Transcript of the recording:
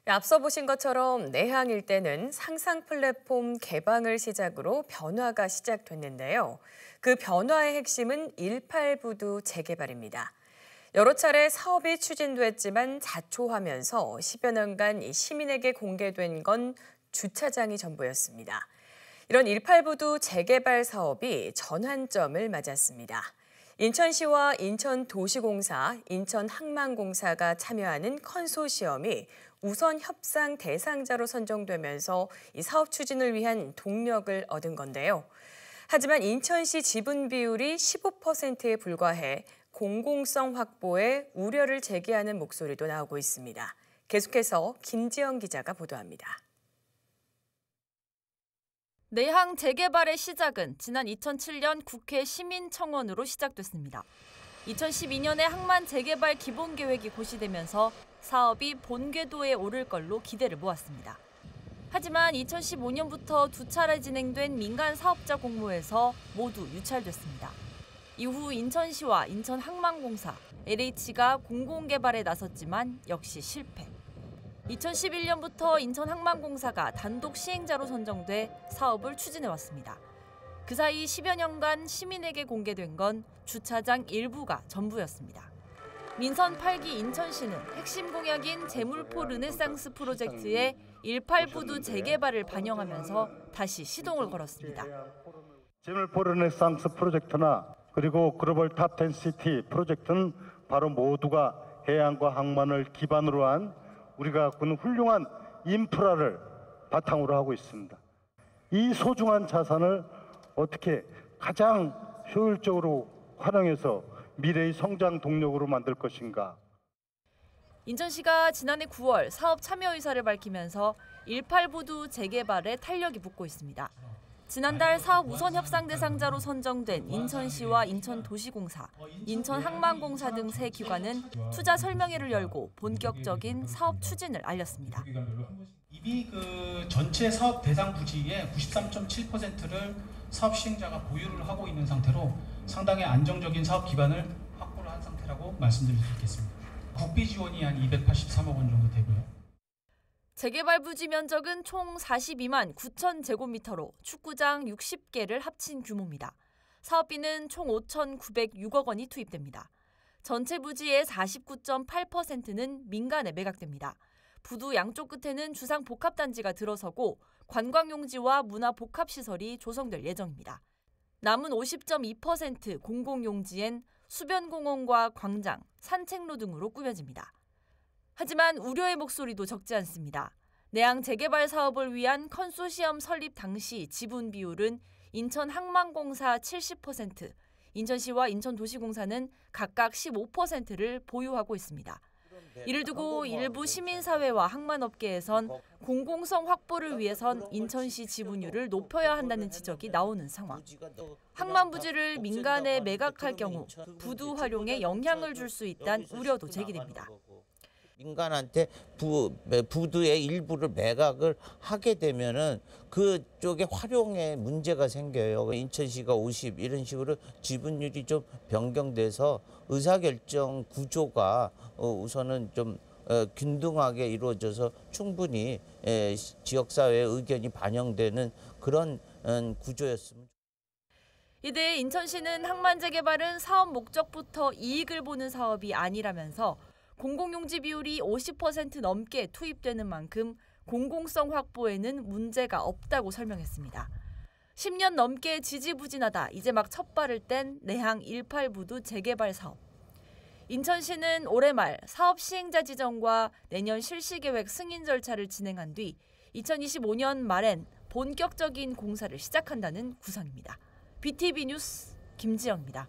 앞서 보신 것처럼 내항 일대는 상상 플랫폼 개방을 시작으로 변화가 시작됐는데요. 그 변화의 핵심은 18부두 재개발입니다. 여러 차례 사업이 추진됐지만 자초하면서 10여 년간 시민에게 공개된 건 주차장이 전부였습니다. 이런 18부두 재개발 사업이 전환점을 맞았습니다. 인천시와 인천도시공사, 인천항만공사가 참여하는 컨소시엄이 우선 협상 대상자로 선정되면서 이 사업 추진을 위한 동력을 얻은 건데요. 하지만 인천시 지분 비율이 15%에 불과해 공공성 확보에 우려를 제기하는 목소리도 나오고 있습니다. 계속해서 김지영 기자가 보도합니다. 내항 재개발의 시작은 지난 2007년 국회 시민청원으로 시작됐습니다. 2012년에 항만 재개발 기본계획이 고시되면서 사업이 본궤도에 오를 걸로 기대를 모았습니다. 하지만 2015년부터 두 차례 진행된 민간 사업자 공모에서 모두 유찰됐습니다. 이후 인천시와 인천항만공사, LH가 공공개발에 나섰지만 역시 실패. 2011년부터 인천항만공사가 단독 시행자로 선정돼 사업을 추진해왔습니다. 그 사이 10여 년간 시민에게 공개된 건 주차장 일부가 전부였습니다. 민선 8기 인천시는 핵심 공약인 제물포 르네상스 프로젝트의 18부두 재개발을 반영하면서 다시 시동을 걸었습니다. 제물포 르네상스 프로젝트나 그리고 글로벌 탑10 시티 프로젝트는 바로 모두가 해양과 항만을 기반으로 한 우리가 그는 훌륭한 인프라를 바탕으로 하고 있습니다. 이 소중한 자산을 어떻게 가장 효율적으로 활용해서 미래의 성장 동력으로 만들 것인가. 인천시가 지난해 9월 사업 참여 의사를 밝히면서 18부두 재개발에 탄력이 붙고 있습니다. 지난달 사업 우선 협상 대상자로 선정된 인천시와 인천도시공사, 인천항만공사 등 세 기관은 투자 설명회를 열고 본격적인 사업 추진을 알렸습니다. 이미 전체 사업 대상 부지의 93.7%를 사업 시행자가 보유를 하고 있는 상태로 상당히 안정적인 사업 기반을 확보를 한 상태라고 말씀드릴 수 있겠습니다. 국비 지원이 한 283억 원 정도 되고요. 재개발 부지 면적은 총 42만 9천 제곱미터로 축구장 60개를 합친 규모입니다. 사업비는 총 5,906억 원이 투입됩니다. 전체 부지의 49.8%는 민간에 매각됩니다. 부두 양쪽 끝에는 주상복합단지가 들어서고 관광용지와 문화복합시설이 조성될 예정입니다. 남은 50.2% 공공용지엔 수변공원과 광장, 산책로 등으로 꾸며집니다. 하지만 우려의 목소리도 적지 않습니다. 내항 재개발 사업을 위한 컨소시엄 설립 당시 지분 비율은 인천항만공사 70%, 인천시와 인천도시공사는 각각 15%를 보유하고 있습니다. 이를 두고 일부 시민사회와 항만업계에선 공공성 확보를 위해선 인천시 지분율을 높여야 한다는 지적이 나오는 상황. 항만 부지를 민간에 매각할 경우 부두 활용에 영향을 줄 수 있다는 우려도 제기됩니다. 민간한테 부두의 일부를 매각을 하게 되면은 그쪽에 활용에 문제가 생겨요. 인천시가 50 이런 식으로 지분율이 좀 변경돼서 의사결정 구조가 우선은 좀 균등하게 이루어져서 충분히 지역사회의 의견이 반영되는 그런 구조였습니다. 이때 인천시는 항만 재개발은 사업 목적부터 이익을 보는 사업이 아니라면서 공공용지 비율이 50% 넘게 투입되는 만큼 공공성 확보에는 문제가 없다고 설명했습니다. 10년 넘게 지지부진하다 이제 막 첫발을 뗀 내항 18부두 재개발 사업. 인천시는 올해 말 사업 시행자 지정과 내년 실시계획 승인 절차를 진행한 뒤 2025년 말엔 본격적인 공사를 시작한다는 구상입니다. BTV 뉴스 김지영입니다.